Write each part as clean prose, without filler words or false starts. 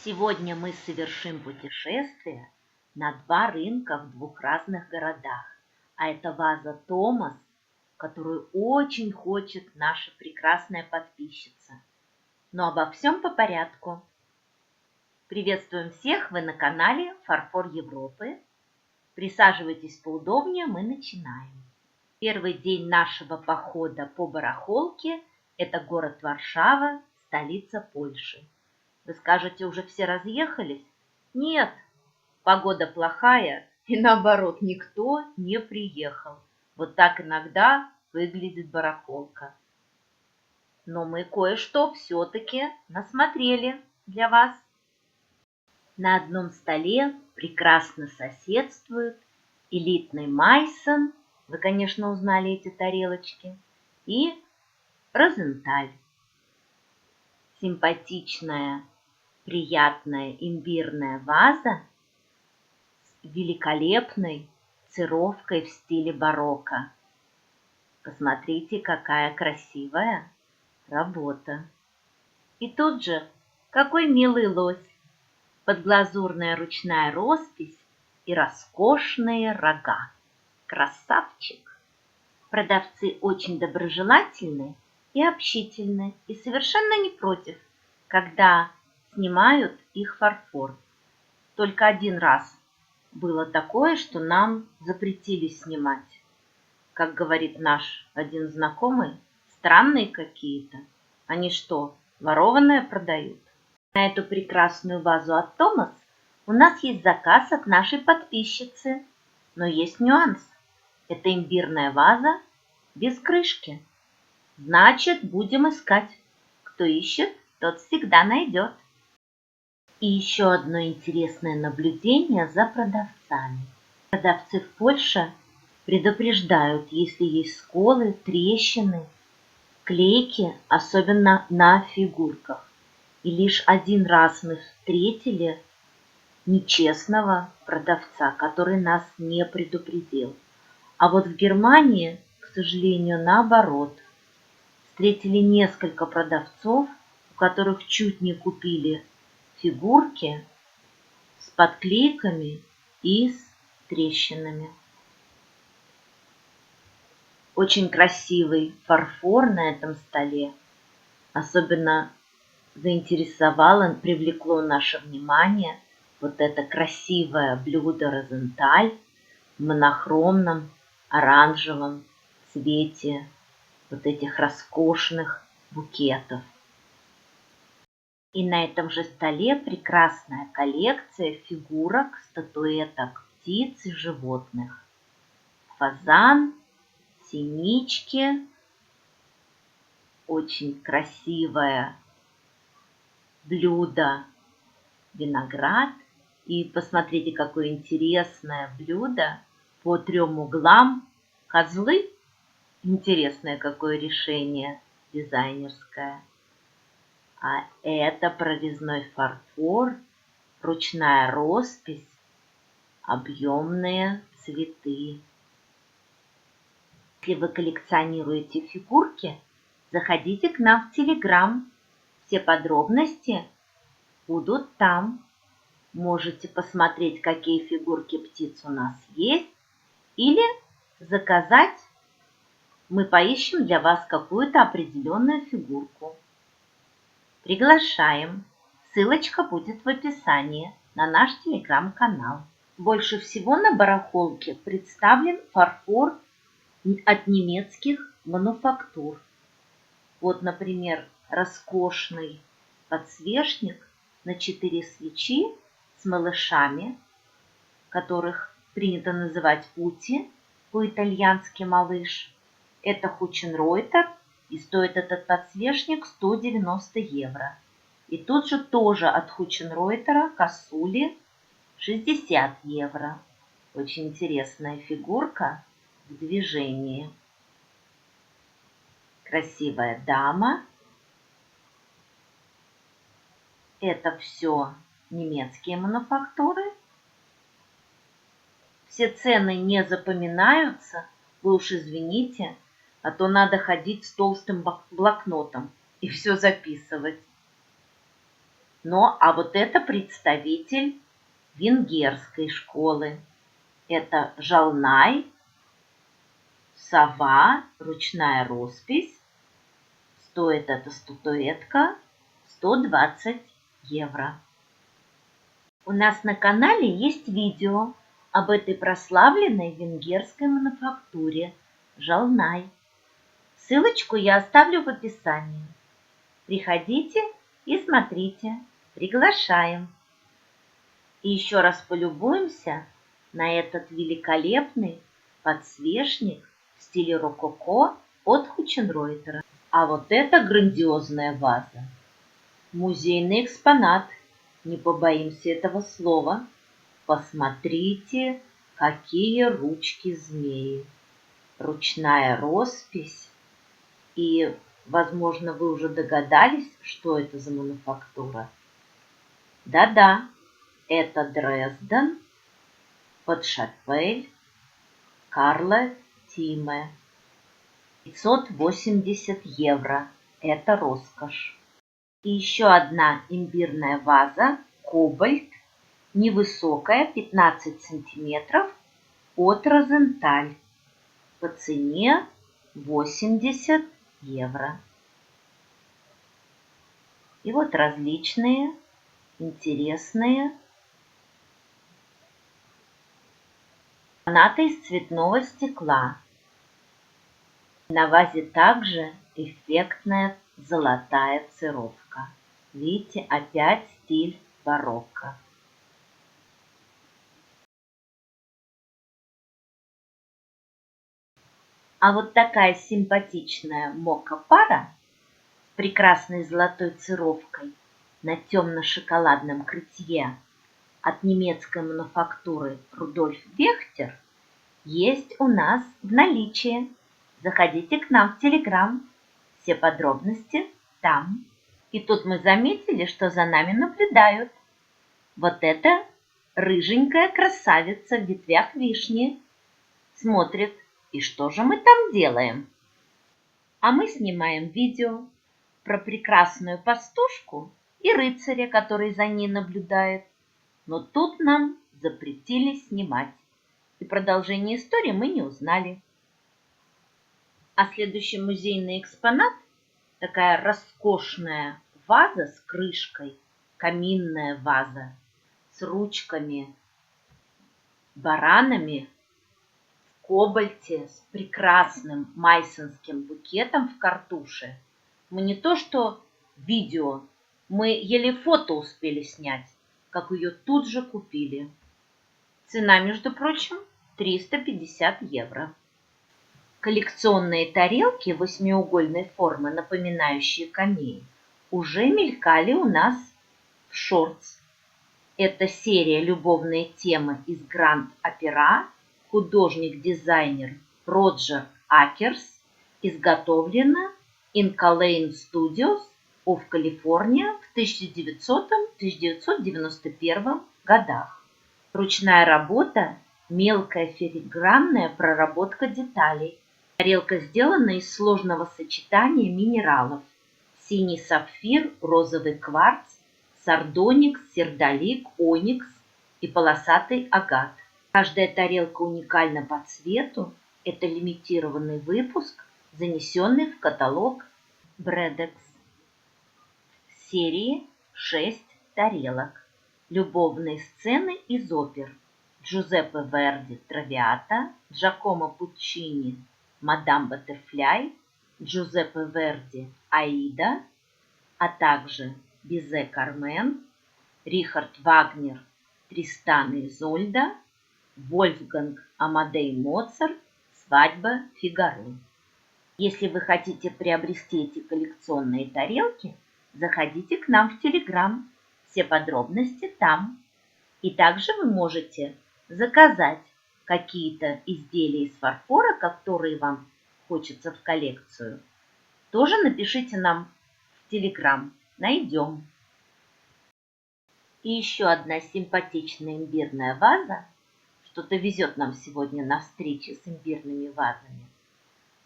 Сегодня мы совершим путешествие на два рынка в двух разных городах. А это ваза Томас, которую очень хочет наша прекрасная подписчица. Но обо всем по порядку. Приветствуем всех, вы на канале Фарфор Европы. Присаживайтесь поудобнее, мы начинаем. Первый день нашего похода по барахолке – это город Варшава, столица Польши. Вы скажете, уже все разъехались? Нет, погода плохая, и наоборот, никто не приехал. Вот так иногда выглядит барахолка. Но мы кое-что все-таки насмотрели для вас. На одном столе прекрасно соседствуют элитный Майсон, вы, конечно, узнали эти тарелочки, и Розенталь. Симпатичная, приятная имбирная ваза с великолепной цировкой в стиле барокко. Посмотрите, какая красивая работа. И тут же, какой милый лось, подглазурная ручная роспись и роскошные рога. Красавчик! Продавцы очень доброжелательны и общительны, и совершенно не против, когда снимают их фарфор. Только один раз было такое, что нам запретили снимать. Как говорит наш один знакомый, странные какие-то. Они что, ворованное продают? На эту прекрасную вазу от Томас у нас есть заказ от нашей подписчицы. Но есть нюанс. Это имбирная ваза без крышки. Значит, будем искать. Кто ищет, тот всегда найдет. И еще одно интересное наблюдение за продавцами. Продавцы в Польше предупреждают, если есть сколы, трещины, клейки, особенно на фигурках. И лишь один раз мы встретили нечестного продавца, который нас не предупредил. А вот в Германии, к сожалению, наоборот. Встретили несколько продавцов, у которых чуть не купили фигурки с подклейками и с трещинами. Очень красивый фарфор на этом столе. Особенно привлекло наше внимание вот это красивое блюдо Розенталь в монохромном оранжевом цвете вот этих роскошных букетов. И на этом же столе прекрасная коллекция фигурок, статуэток птиц и животных. Фазан, синички, очень красивое блюдо виноград. И посмотрите, какое интересное блюдо по 3 углам козлы. Интересное какое решение дизайнерское. А это прорезной фарфор, ручная роспись, объемные цветы. Если вы коллекционируете фигурки, заходите к нам в Телеграм. Все подробности будут там. Можете посмотреть, какие фигурки птиц у нас есть, или заказать. Мы поищем для вас какую-то определенную фигурку. Приглашаем. Ссылочка будет в описании на наш телеграм-канал. Больше всего на барахолке представлен фарфор от немецких мануфактур. Вот, например, роскошный подсвечник на 4 свечи с малышами, которых принято называть ути, по-итальянски малыш. Это Хученройтер, и стоит этот подсвечник 190 евро. И тут же тоже от Хученройтера косули 60 евро. Очень интересная фигурка в движении. Красивая дама. Это все немецкие мануфактуры. Все цены не запоминаются, вы уж извините, а то надо ходить с толстым блокнотом и все записывать. А вот это представитель венгерской школы. Это жалнай, сова, ручная роспись. Стоит эта статуэтка 120 евро. У нас на канале есть видео об этой прославленной венгерской мануфактуре жалнай. Ссылочку я оставлю в описании. Приходите и смотрите. Приглашаем. И еще раз полюбуемся на этот великолепный подсвечник в стиле рококо от Хученройтера. А вот это грандиозная ваза. Музейный экспонат. Не побоимся этого слова. Посмотрите, какие ручки змеи. Ручная роспись. И, возможно, вы уже догадались, что это за мануфактура. Да-да, это Дрезден, Подшапель, Карла Тиме. 580 евро. Это роскошь. И еще одна имбирная ваза, кобальт, невысокая, 15 сантиметров, от Розенталь. По цене 80 евро. И вот различные интересные гранаты из цветного стекла. На вазе также эффектная золотая цировка. Видите, опять стиль барокко. А вот такая симпатичная мока-пара с прекрасной золотой цировкой на темно-шоколадном крытье от немецкой мануфактуры Рудольф Вехтер есть у нас в наличии. Заходите к нам в Телеграм. Все подробности там. И тут мы заметили, что за нами наблюдают. Вот эта рыженькая красавица в ветвях вишни смотрит. И что же мы там делаем? А мы снимаем видео про прекрасную пастушку и рыцаря, который за ней наблюдает. Но тут нам запретили снимать. И продолжение истории мы не узнали. А следующий музейный экспонат – такая роскошная ваза с крышкой, каминная ваза, с ручками, баранами в кобальте, с прекрасным майсонским букетом в картуше. Мы не то что видео, мы еле фото успели снять, как ее тут же купили. Цена, между прочим, 350 евро. Коллекционные тарелки восьмиугольной формы, напоминающие камеи, уже мелькали у нас в шортс. Это серия «Любовные темы» из Гранд-Опера, художник-дизайнер Роджер Акерс, изготовлена Inca Studios of California в 1900-1991 годах. Ручная работа, мелкая филигранная проработка деталей. Тарелка сделана из сложного сочетания минералов: синий сапфир, розовый кварц, сардоникс, сердолик, оникс и полосатый агат. Каждая тарелка уникальна по цвету. Это лимитированный выпуск, занесенный в каталог Бредекс. Серии 6 тарелок. Любовные сцены из опер: Джузеппе Верди «Травиата», Джакомо Пуччини «Мадам Баттерфляй», Джузеппе Верди «Аида», а также Бизе Кармен, Рихард Вагнер «Тристан и Изольда», Вольфганг Амадей Моцарт «Свадьба Фигаро». Если вы хотите приобрести эти коллекционные тарелки, заходите к нам в Телеграм. Все подробности там. И также вы можете заказать какие-то изделия из фарфора, которые вам хочется в коллекцию. Тоже напишите нам в Телеграм. Найдем. И еще одна симпатичная имбирная ваза. Что-то везет нам сегодня на встрече с имбирными вазами.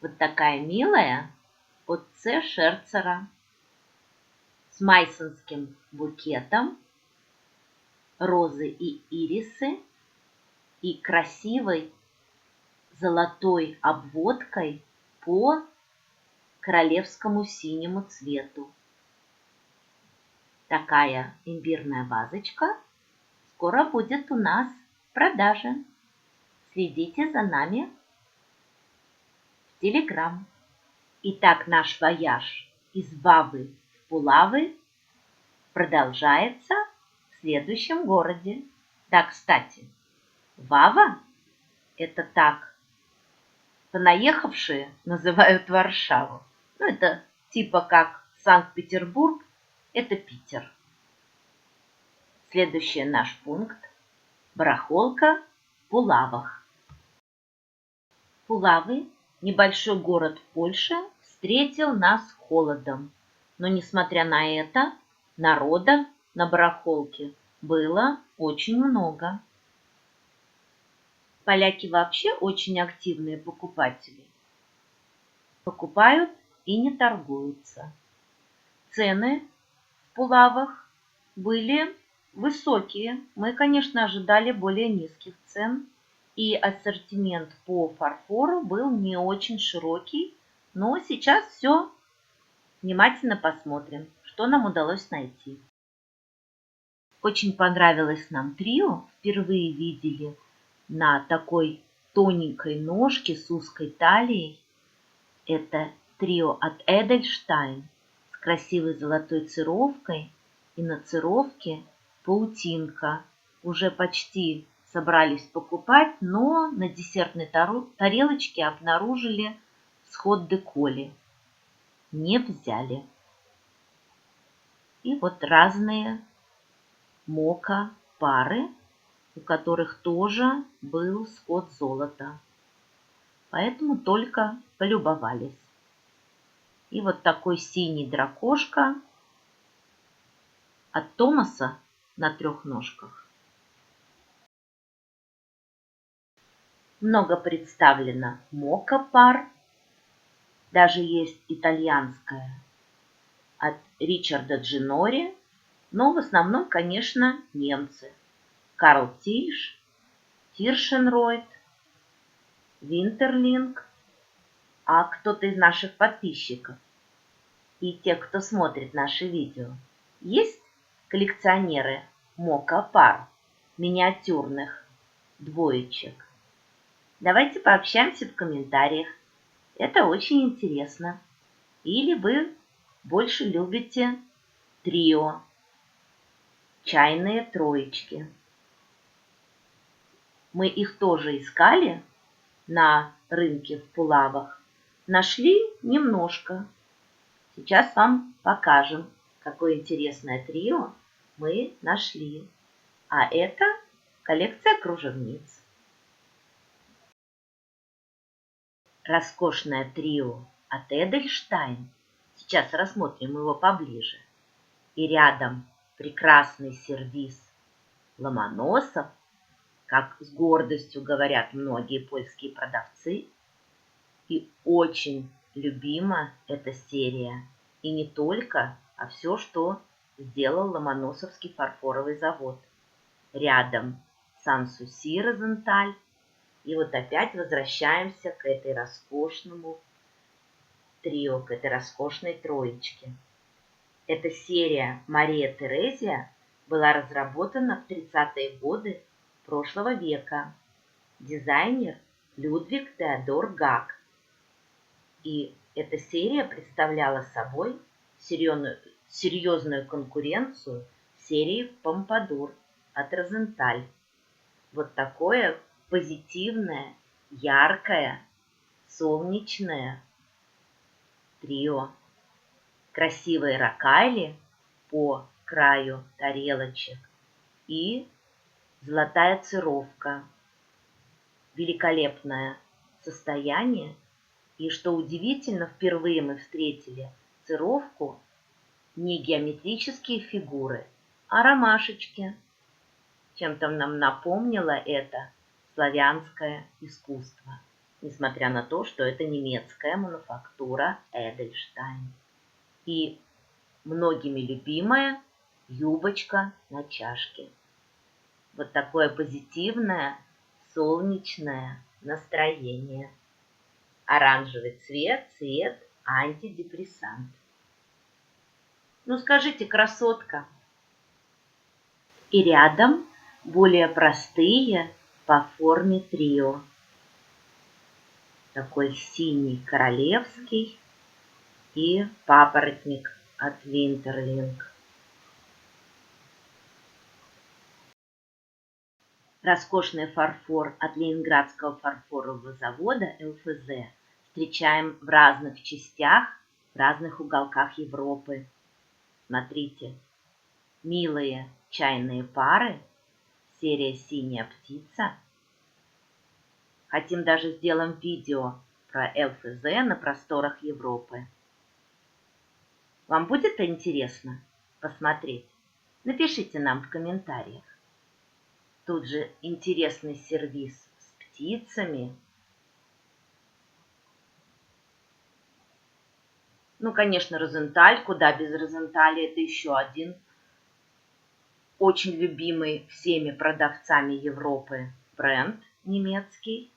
Вот такая милая от С. Шерцера. с майсонским букетом, розы и ирисы и красивой золотой обводкой по королевскому синему цвету. Такая имбирная вазочка скоро будет у нас в продаже. Следите за нами в Телеграм. Итак, наш вояж из Вавы в Пулавы продолжается в следующем городе. Да, кстати, Вава – это так понаехавшие называют Варшаву. Ну, это типа как Санкт-Петербург – это Питер. Следующий наш пункт – барахолка в Пулавах. Пулавы, небольшой город в Польше, встретил нас холодом. Но, несмотря на это, народа на барахолке было очень много. Поляки вообще очень активные покупатели. Покупают и не торгуются. Цены в Пулавах были высокие. Мы, конечно, ожидали более низких цен. И ассортимент по фарфору был не очень широкий. Но сейчас все внимательно посмотрим, что нам удалось найти. Очень понравилось нам трио. Впервые видели на такой тоненькой ножке с узкой талией. Это трио от Эдельштайн с красивой золотой цировкой. И на цировке паутинка. Уже почти собрались покупать, но на десертной тарелочке обнаружили сход деколи. Не взяли. И вот разные мока пары, у которых тоже был сход золота. Поэтому только полюбовались. И вот такой синий дракошка от Томаса на 3 ножках. Много представлено мока пар. Даже есть итальянская от Ричарда Джинори. Но в основном, конечно, немцы. Карл Тильш, Тиршенройд, Винтерлинг, а кто-то из наших подписчиков и тех, кто смотрит наши видео, есть коллекционеры мока-пар, миниатюрных двоечек? Давайте пообщаемся в комментариях. Это очень интересно. Или вы больше любите трио, чайные троечки. Мы их тоже искали на рынке в Пулавах. Нашли немножко. Сейчас вам покажем, какое интересное трио мы нашли. А это коллекция кружевниц. Роскошное трио от Эдельштайн. Сейчас рассмотрим его поближе. И рядом прекрасный сервиз Ломоносов, как с гордостью говорят многие польские продавцы. И очень любима эта серия. И не только, а все, что сделал Ломоносовский фарфоровый завод. Рядом Сан-Суси Розенталь. И вот опять возвращаемся к этой роскошному трио, к этой роскошной троечке. Эта серия Мария Терезия была разработана в 30-е годы прошлого века. Дизайнер Людвиг Теодор Гак. И эта серия представляла собой серьезную конкуренцию серии Помпадур от Розенталь. Вот такое позитивное, яркое, солнечное трио. Красивые рокали по краю тарелочек и золотая цировка. Великолепное состояние. И что удивительно, впервые мы встретили цировку не геометрические фигуры, а ромашечки. Чем-то нам напомнило это славянское искусство, несмотря на то, что это немецкая мануфактура Эдельштайн. И многими любимая юбочка на чашке. Вот такое позитивное, солнечное настроение. Оранжевый цвет, цвет антидепрессант. Ну скажите, красотка. И рядом более простые по форме трио. Такой синий королевский и папоротник от Винтерлинг. Роскошный фарфор от Ленинградского фарфорового завода ЛФЗ встречаем в разных частях, в разных уголках Европы. Смотрите, милые чайные пары, серия «Синяя птица». Хотим даже сделать видео про ЛФЗ на просторах Европы. Вам будет интересно посмотреть? Напишите нам в комментариях. Тут же интересный сервиз с птицами. Ну, конечно, Розенталь, куда без Розенталя, это еще один очень любимый всеми продавцами Европы бренд немецкий.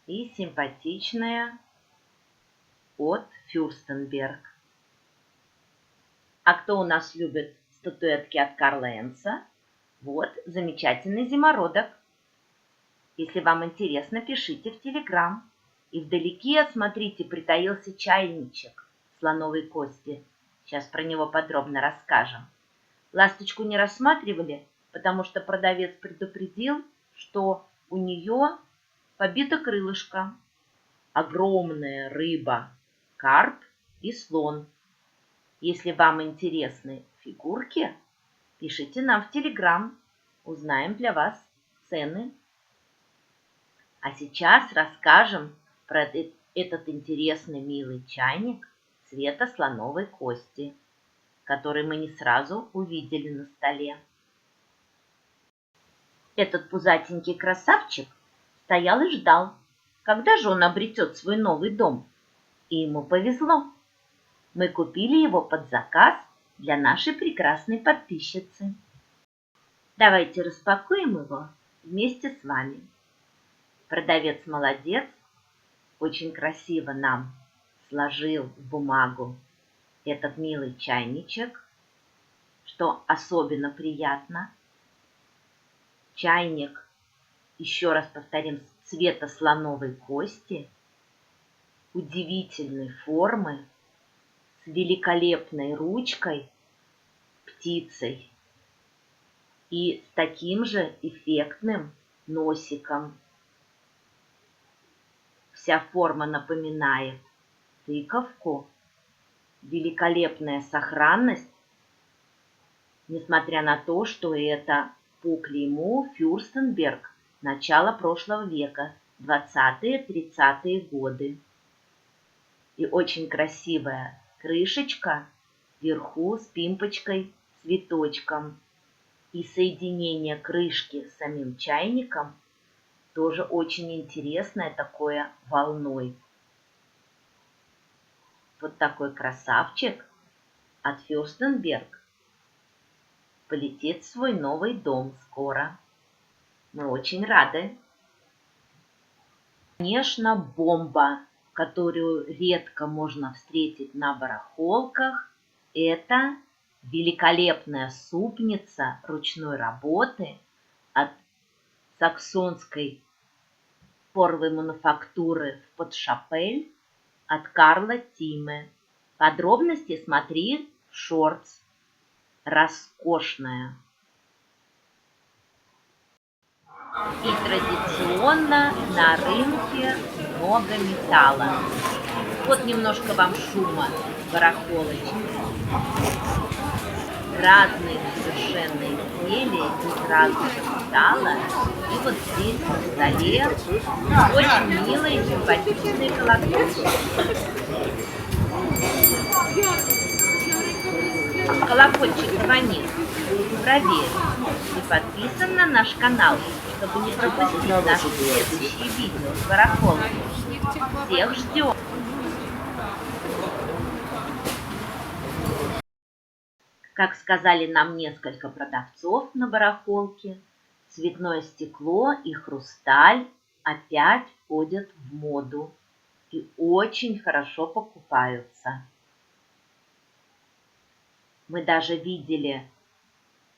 И симпатичная от Фюрстенберг. А кто у нас любит статуэтки от Карла Энса? Вот замечательный зимородок. Если вам интересно, пишите в Телеграм. И вдалеке, смотрите, притаился чайничек слоновой кости. Сейчас про него подробно расскажем. Ласточку не рассматривали, потому что продавец предупредил, что у нее побито крылышко. Огромная рыба, карп и слон. Если вам интересны фигурки, пишите нам в Телеграм. Узнаем для вас цены. А сейчас расскажем про этот интересный милый чайник цвета слоновой кости, который мы не сразу увидели на столе. Этот пузатенький красавчик стоял и ждал, когда же он обретет свой новый дом. И ему повезло. Мы купили его под заказ для нашей прекрасной подписчицы. Давайте распакуем его вместе с вами. Продавец молодец, очень красиво нам сложил в бумагу этот милый чайничек, что особенно приятно. Чайник, еще раз повторим, цвета слоновой кости, удивительной формы, с великолепной ручкой, птицей и с таким же эффектным носиком. Вся форма напоминает тыковку, великолепная сохранность, несмотря на то, что это по клейму Фюрстенберг начала прошлого века, 20-30-е годы. И очень красивая крышечка вверху с пимпочкой, цветочком. И соединение крышки с самим чайником тоже очень интересное, такое волной. Вот такой красавчик от Фюрстенберг полетит в свой новый дом скоро. Мы очень рады. Конечно, бомба, которую редко можно встретить на барахолках, это великолепная супница ручной работы от саксонской фарфоровой мануфактуры в Подшапель от Карла Тиме. Подробности смотри в шортс. Роскошная. И традиционно на рынке много металла. Вот немножко вам шума барахолочки. Разные совершенно изделия из разного металла. И вот здесь на столе очень милые симпатичные колокольчики. Колокольчик звонит. Проверь. Ты подписан на наш канал, чтобы не пропустить наши следующие видео с барахолки. Всех ждем. Как сказали нам несколько продавцов на барахолке, цветное стекло и хрусталь опять входят в моду и очень хорошо покупаются. Мы даже видели,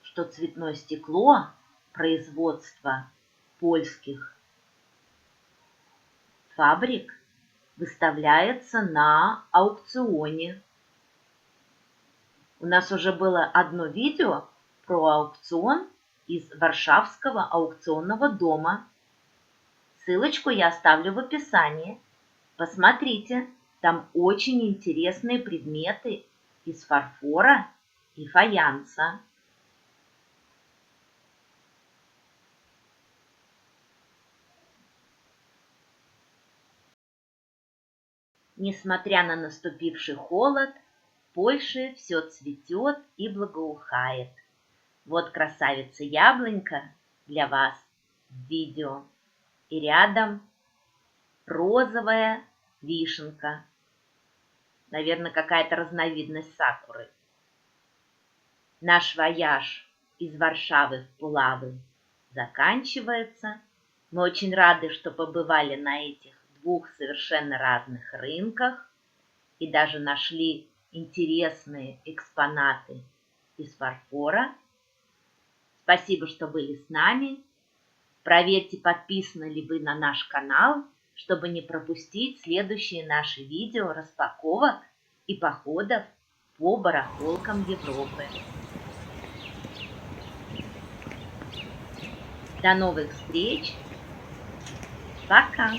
что цветное стекло производства польских фабрик выставляется на аукционе. У нас уже было одно видео про аукцион из Варшавского аукционного дома. Ссылочку я оставлю в описании. Посмотрите, там очень интересные предметы из фарфора и фаянса. Несмотря на наступивший холод, в Польше все цветет и благоухает. Вот красавица-яблонька для вас в видео. И рядом розовая вишенка. Наверное, какая-то разновидность сакуры. Наш вояж из Варшавы в Пулавы заканчивается. Мы очень рады, что побывали на этих двух совершенно разных рынках и даже нашли интересные экспонаты из фарфора. Спасибо, что были с нами. Проверьте, подписаны ли вы на наш канал, чтобы не пропустить следующие наши видео распаковок и походов по барахолкам Европы. До новых встреч! Пока!